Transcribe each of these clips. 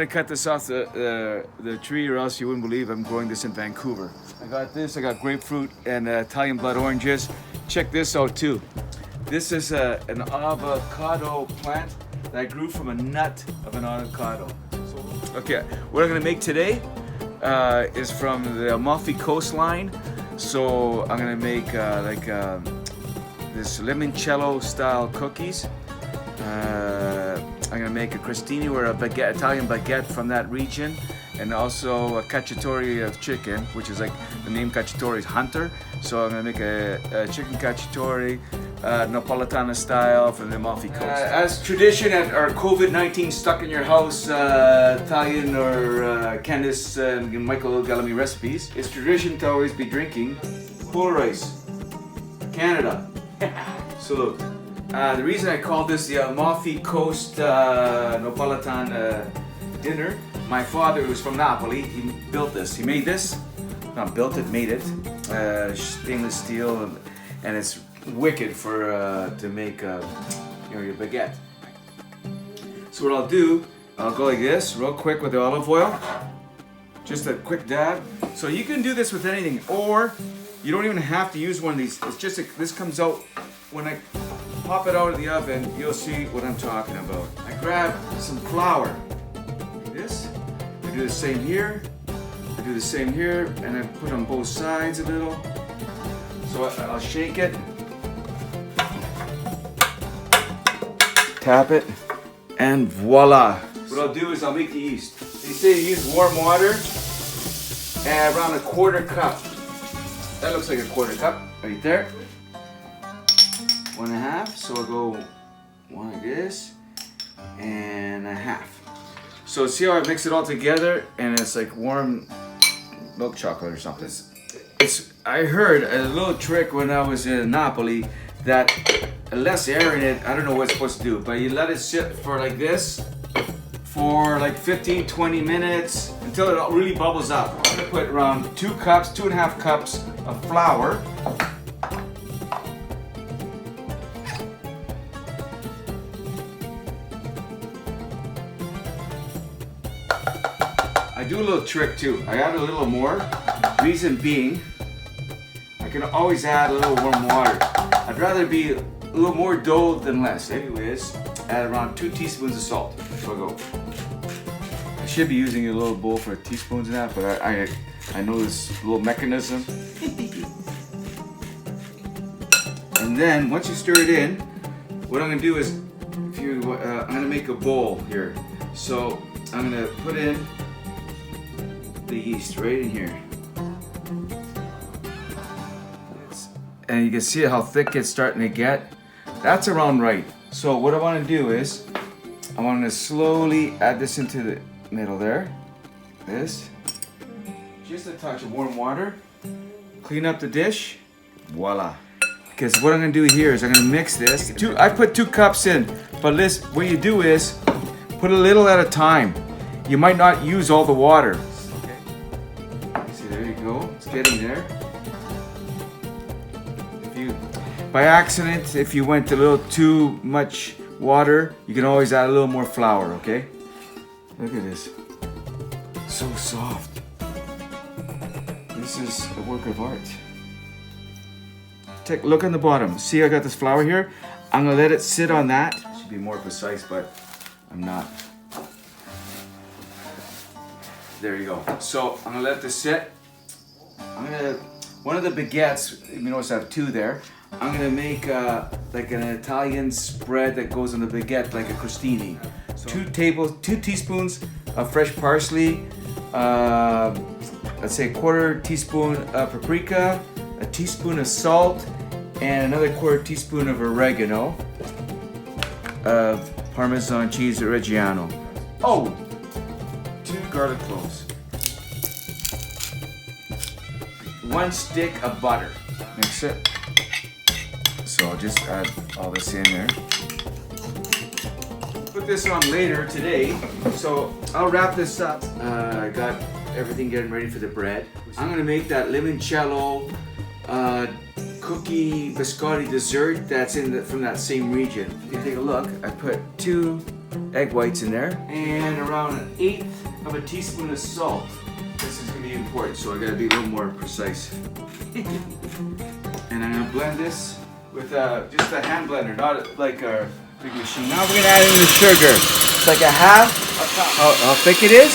to cut this off the tree, or else you wouldn't believe I'm growing this in Vancouver. I got this. I got grapefruit and Italian blood oranges. Check this out too. This is an avocado plant that I grew from a nut of an avocado. Okay, what I'm gonna make today is from the Amalfi coastline. So I'm gonna make this limoncello style cookies. I'm gonna make a crostini, or a baguette, Italian baguette from that region, and also a cacciatore of chicken, which is like the name cacciatore is hunter. So I'm gonna make a chicken cacciatore, Napolitana style from the Amalfi coast. As tradition at our COVID-19 stuck in your house Italian or Candice and Michael Galamini recipes, it's tradition to always be drinking full rice, Canada. Salute. The reason I call this the Amalfi Coast Napolitan dinner, my father, who's from Naples, he built this. He made this, not built it, made it. Stainless steel, and it's wicked for to make your baguette. So what I'll do, I'll go like this, real quick with the olive oil. Just a quick dab. So you can do this with anything, or you don't even have to use one of these. It's just this comes out when I pop it out of the oven. You'll see what I'm talking about. I grab some flour, like this. I do the same here. I do the same here, and I put on both sides a little. So I'll shake it, tap it, and voila. What I'll do is I'll make the yeast. They say to use warm water and around a quarter cup. That looks like a quarter cup right there. 1.5, so I'll go one like this, and a half. So see how I mix it all together, and it's like warm milk chocolate or something. I heard a little trick when I was in Napoli that less air in it, I don't know what it's supposed to do, but you let it sit for like this for like 15-20 minutes until it really bubbles up. I'm gonna put around 2.5 cups of flour. I do a little trick too. I add a little more. Reason being, I can always add a little warm water. I'd rather be a little more dough than less. Anyways, add around 2 teaspoons of salt. So I go. I should be using a little bowl for teaspoons and that, but I know this little mechanism. And then once you stir it in, what I'm gonna do is, I'm gonna make a bowl here. So I'm gonna put in the yeast right in here. And you can see how thick it's starting to get. That's around right. So what I want to do is, I want to slowly add this into the middle there. This. Just a touch of warm water. Clean up the dish. Voila. Because what I'm going to do here is I'm going to mix this. I put 2 cups in, but what you do is put a little at a time. You might not use all the water. Okay. See, there you go. It's getting there. By accident, if you went a little too much water, you can always add a little more flour, okay? Look at this. So soft. This is a work of art. Look on the bottom. See, I got this flour here. I'm gonna let it sit on that. I should be more precise, but I'm not. There you go. So I'm gonna let this sit. One of the baguettes, you notice I have 2 there. I'm gonna make like an Italian spread that goes on the baguette, like a crostini. So 2 teaspoons of fresh parsley, let's say a quarter teaspoon of paprika, a teaspoon of salt, and another quarter teaspoon of oregano, Parmesan cheese Reggiano. Oh, 2 garlic cloves, 1 stick of butter. Mix it. So I'll just add all this in there. Put this on later today. So I'll wrap this up. I got everything getting ready for the bread. I'm gonna make that limoncello cookie biscotti dessert that's from that same region. If you take a look, I put 2 egg whites in there, and around 1/8 of a teaspoon of salt. This is going to be important, so I got to be a little more precise. And I'm going to blend this with just a hand blender, not like a big machine. Now we're going to add in the sugar. It's like a half of how thick it is.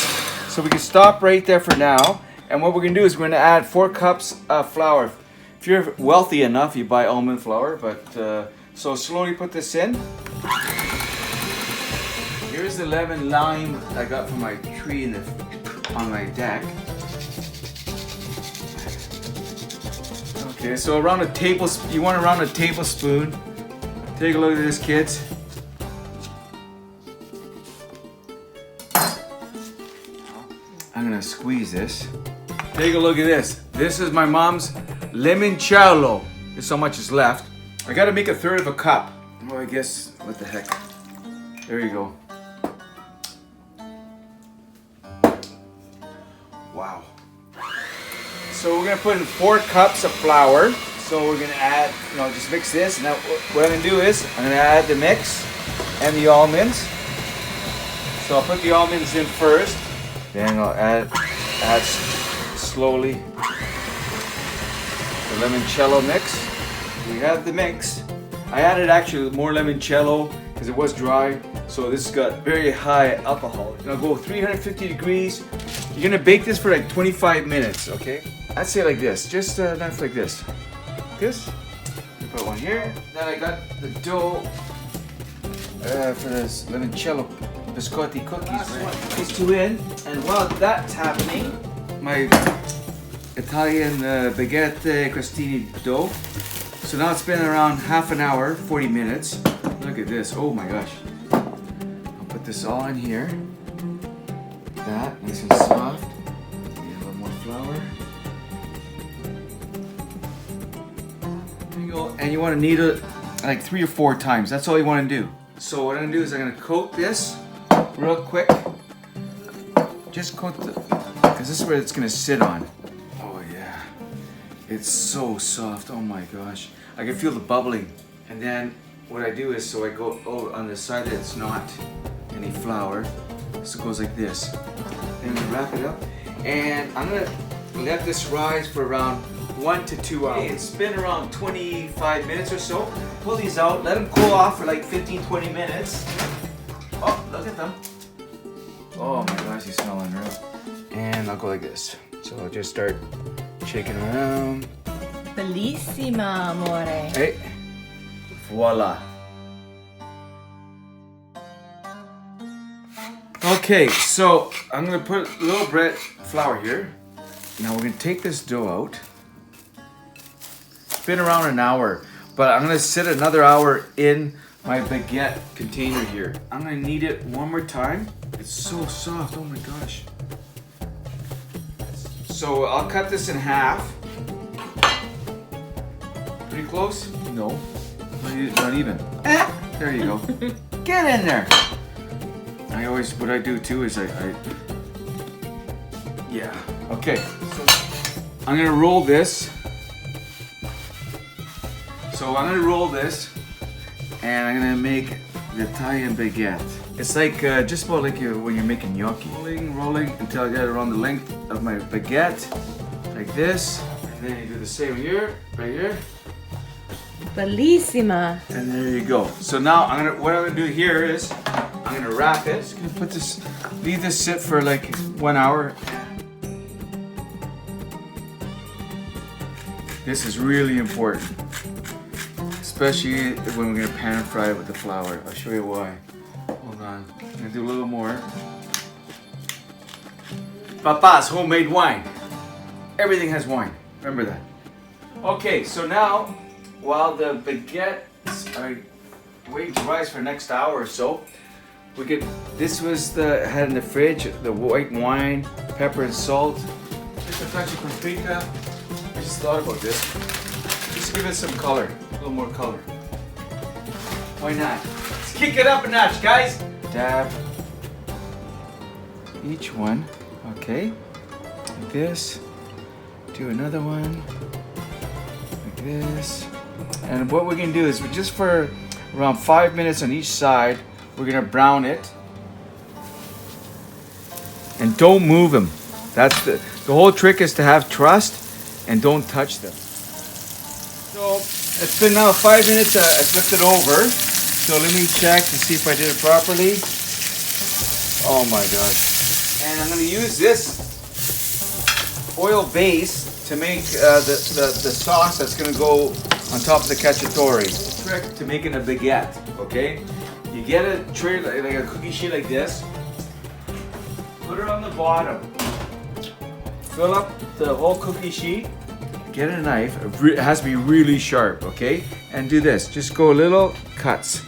So we can stop right there for now. And what we're going to do is we're going to add 4 cups of flour. If you're wealthy enough, you buy almond flour, but so slowly put this in. Here's the lemon lime I got from my tree on my deck. Okay, so around a tablespoon, you want around a tablespoon. Take a look at this, kids. I'm gonna squeeze this. Take a look at this. This is my mom's limoncello. This is how much is left. I gotta make 1/3 of a cup. Oh, I guess, what the heck. There you go. Wow. So we're gonna put in 4 cups of flour. So we're gonna add, just mix this. Now what I'm gonna do is, I'm gonna add the mix and the almonds. So I'll put the almonds in first. Then I'll add slowly the limoncello mix. We have the mix. I added actually more limoncello because it was dry. So this has got very high alcohol. And I'll go 350 degrees. You're gonna bake this for like 25 minutes, okay? I'd say like this, just a knife like this. This. Put one here. Then I got the dough for this limoncello biscotti cookies. Put these 2 in, and while that's happening, my Italian baguette crostini dough. So now it's been around half an hour, 40 minutes. Look at this, oh my gosh. I'll put this all in here. That, nice and soft. Need a little more flour. There you go. And you want to knead it like 3 or 4 times. That's all you want to do. So what I'm going to do is I'm going to coat this real quick. Just coat because this is where it's going to sit on. Oh yeah. It's so soft. Oh my gosh. I can feel the bubbling. And then what I do is, so I go on the side that it's not any flour. So it goes like this. Then I wrap it up. And I'm going to let this rise for around 1 to 2 hours. It's been around 25 minutes or so. Pull these out, let them cool off for like 15-20 minutes. Oh, look at them. Oh my gosh, they smell unreal. And I'll go like this. So I'll just start shaking around. Bellissima, amore. Hey, voila. Okay, so I'm gonna put a little bread flour here. Now we're gonna take this dough out. It's been around an hour, but I'm gonna sit another hour in my baguette container here. I'm gonna knead it one more time. It's so soft, oh my gosh. So I'll cut this in half. Pretty close? No, not even. There you go. Get in there. What I do too is yeah. Okay, so I'm gonna roll this. So I'm gonna roll this, and I'm gonna make the Italian baguette. It's like just about like when you're making gnocchi. Rolling until I get it around the length of my baguette, like this. And then you do the same here, right here. Bellissima. And there you go. So now what I'm gonna do here is I'm gonna wrap it. Just gonna leave this sit for like 1 hour. This is really important, especially when we're gonna pan fry it with the flour. I'll show you why. Hold on, I'm gonna do a little more. Papa's homemade wine. Everything has wine. Remember that. Okay, so now while the baguettes are waiting to rise for the next hour or so, this was had in the fridge, the white wine, pepper and salt, just a touch of paprika. I just thought about this. Just give it some color, a little more color. Why not? Let's kick it up a notch, guys. Dab each one, okay, like this. Do another one, like this. And what we're gonna do is just for around 5 minutes on each side, We're gonna brown it. And don't move them. That's the whole trick is to have trust and don't touch them. So it's been now 5 minutes. I flipped it over. So let me check to see if I did it properly. Oh my gosh. And I'm gonna use this oil base to make the sauce that's gonna go on top of the cacciatore. Trick to making a baguette, okay? You get a tray like a cookie sheet like this. Put it on the bottom. Fill up the whole cookie sheet. Get a knife. It has to be really sharp, okay? And do this. Just go little cuts.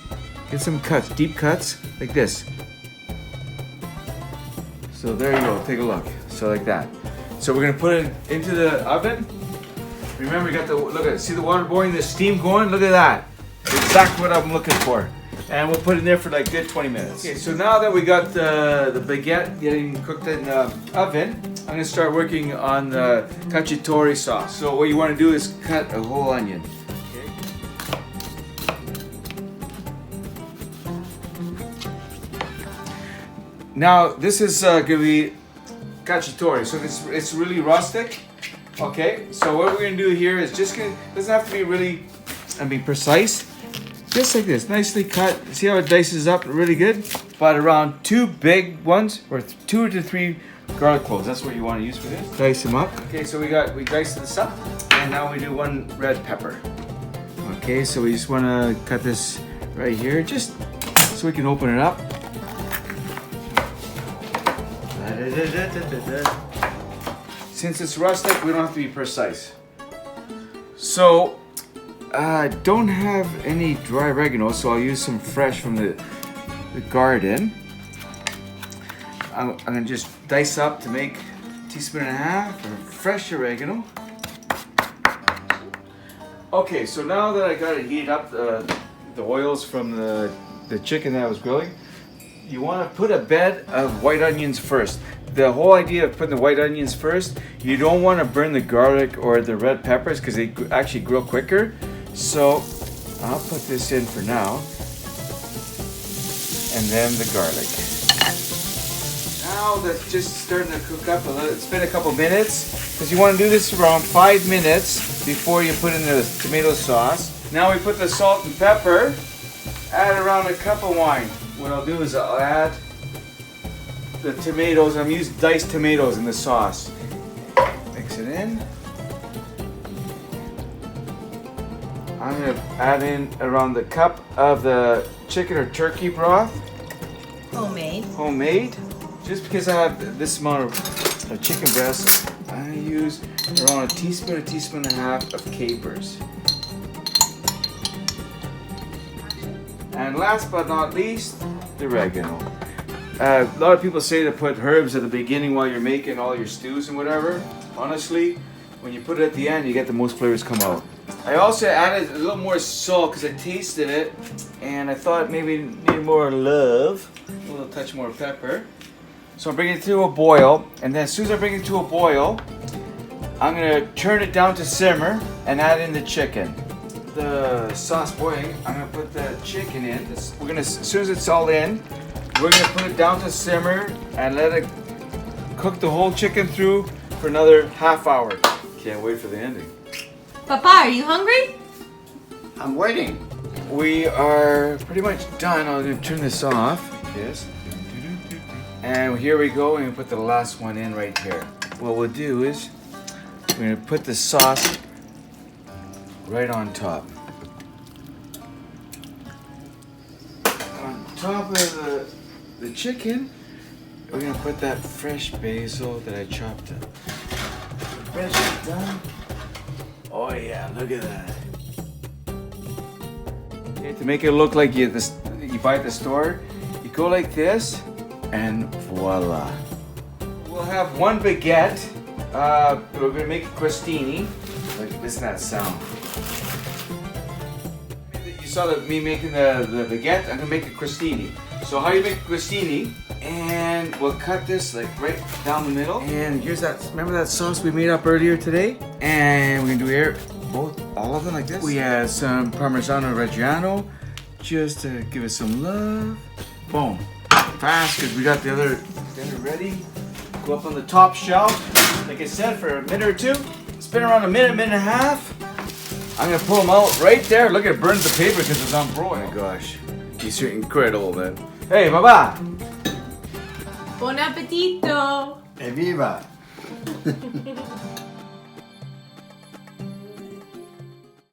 Get some cuts, deep cuts, like this. So there you go. Take a look. So like that. So we're gonna put it into the oven. Remember, you got the look at it. See the water boiling, the steam going. Look at that. Exactly what I'm looking for. And we'll put it in there for like good 20 minutes. Okay, so now that we got the baguette getting cooked in the oven, I'm gonna start working on the cacciatore sauce. So what you wanna do is cut a whole onion. Okay. Now this is gonna be cacciatore, so it's really rustic. Okay, so what we're gonna do here is just doesn't have to be really, precise. Just like this, nicely cut. See how it dices up really good? About around 2 big ones, or 2 to 3 garlic cloves. That's what you want to use for this. Dice them up. Okay, so we diced this up, and now we do 1 red pepper. Okay, so we just want to cut this right here, just so we can open it up. Since it's rustic, we don't have to be precise. So, I don't have any dry oregano, so I'll use some fresh from the garden. I'm gonna just dice up to make a teaspoon and a half of fresh oregano. Okay, so now that I got it heated up, the oils from the chicken that I was grilling, you want to put a bed of white onions first. The whole idea of putting the white onions first, you don't want to burn the garlic or the red peppers because they actually grill quicker. So I'll put this in for now, and then the garlic. Now that's just starting to cook up a little. It's been a couple minutes because you want to do this around 5 minutes before you put in the tomato sauce. Now we put the salt and pepper. Add around a cup of wine. What I'll do is I'll add the tomatoes. I'm using diced tomatoes in the sauce. Mix it in. I'm going to add in around the cup of the chicken or turkey broth. Homemade. Homemade. Just because I have this amount of chicken breast, I'm going to use around a teaspoon and a half of capers. And last but not least, the oregano. A lot of people say to put herbs at the beginning while you're making all your stews and whatever. Honestly, when you put it at the end, you get the most flavors come out. I also added a little more salt because I tasted it and I thought maybe it needed more love. A little touch more pepper. So I'm bringing it to a boil, and then as soon as I bring it to a boil, I'm gonna turn it down to simmer and add in the chicken. The sauce boiling, I'm gonna put the chicken in. We're gonna, as soon as it's all in, we're gonna put it down to simmer and let it cook the whole chicken through for another half hour. Can't wait for the ending. Papa, are you hungry? I'm waiting. We are pretty much done. I'm gonna turn this off. Yes. And here we go, and we put the last one in right here. What we'll do is we're gonna put the sauce right on top. On top of the chicken, we're gonna put that fresh basil that I chopped up. Fresh done. Oh yeah, look at that. Okay, to make it look like you buy at the store, you go like this, and voila. We'll have 1 baguette. We're gonna make a crostini. Like, listen to that sound. You saw me making the baguette. I'm gonna make a crostini. So how you make a crostini? And we'll cut this like right down the middle. And here's that. Remember that sauce we made up earlier today? And we're gonna do here all of them like this. We add some Parmigiano Reggiano just to give it some love. Boom. Fast, because we got the other dinner ready. Go up on the top shelf. Like I said, for a minute or two. Spin around a minute, minute and a half. I'm gonna pull them out right there. Look, it burns the paper because it's on broil. Oh my gosh. These are incredible, man. Hey, baba. Buon appetito! Evviva!